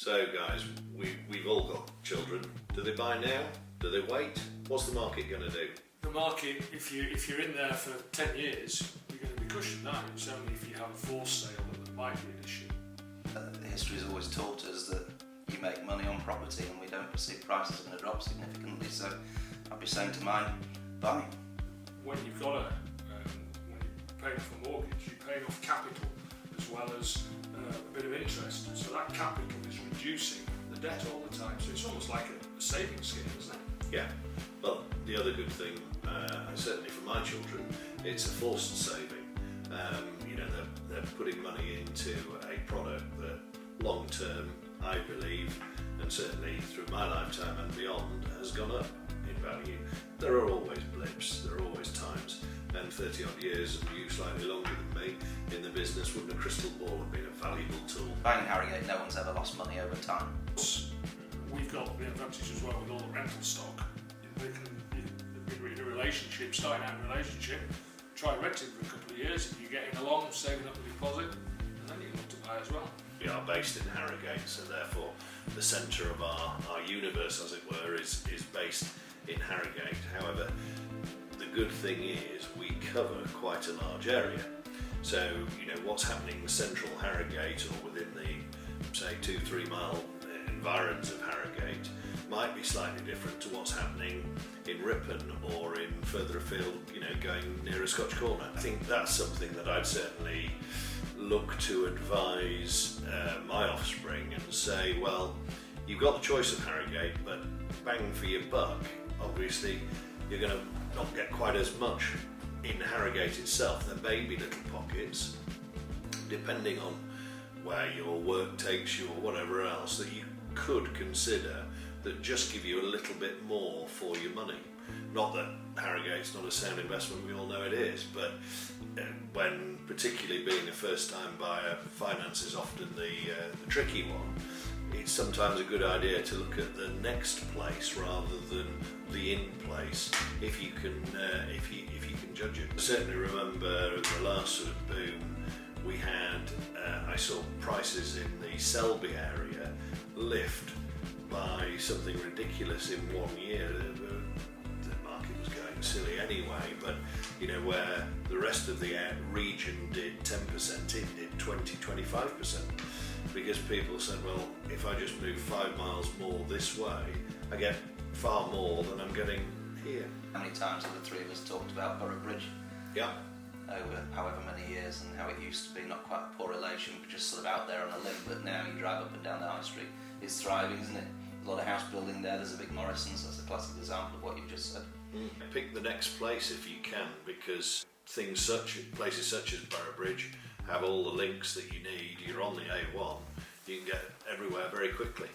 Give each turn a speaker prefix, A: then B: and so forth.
A: So guys, we've all got children. Do they buy now? Do they wait? What's the market going to do?
B: The market, if you're in there for 10 years, you're going to be cushioned now. It's only if you have a forced sale that there might be an issue.
C: History has always taught us that you make money on property and we don't perceive prices are going to drop significantly, so I'd be saying to mine, buy.
B: When you've got when you're paying off a mortgage, you're paying off capital as well as a bit of interest. So that capital is reducing the debt all the time. So it's almost like a savings scheme, isn't it?
A: Yeah. Well, the other good thing, certainly for my children, it's a forced saving. They're putting money into a product that long term, I believe, and certainly through my lifetime and beyond, has gone up in value. There are always blips, there are always times, and 30 odd years, and you slightly longer than me in the business, wouldn't a crystal ball have been a valuable tool?
C: Buying Harrogate, no one's ever lost money over time.
B: We've got the advantage as well with all the rental stock. In a relationship, starting out in a relationship, try renting for a couple of years, if you're getting along, saving up a deposit, and then you can look to buy as well.
A: We are based in Harrogate, so therefore the centre of our universe, as it were, is based in Harrogate. However, the good thing is we cover quite a large area. So, what's happening in central Harrogate or within the, say, 2-3 mile environs of Harrogate might be slightly different to what's happening in Ripon or in further afield, going near a Scotch Corner. I think that's something that I'd certainly look to advise my offspring and say, well, you've got the choice of Harrogate, but bang for your buck, obviously you're going to not get quite as much in Harrogate itself. There may be little pockets, depending on where your work takes you or whatever else, that you could consider that just give you a little bit more for your money. Not that Harrogate's not a sound investment, we all know it is, but when particularly being a first-time buyer, finance is often the tricky one. It's sometimes a good idea to look at the next place rather than the in place, if you can judge it. I certainly remember the last sort of boom we had. I saw prices in the Selby area lift by something ridiculous in 1 year. The market was going silly anyway, but where the rest of the region did 10%, it did 20-25%, because people said, well, if I just move 5 miles more this way, I get far more than I'm getting here.
C: How many times have the three of us talked about Borough Bridge?
A: Yeah.
C: Over however many years, and how it used to be not quite a poor relation, but just sort of out there on a limb, but now you drive up and down the high street, it's thriving, isn't it? A lot of house building there, there's a big Morrison's, that's a classic example of what you've just said.
A: Pick the next place if you can, because places such as Borough Bridge have all the links that you need. You're on the A1, you can get everywhere very quickly.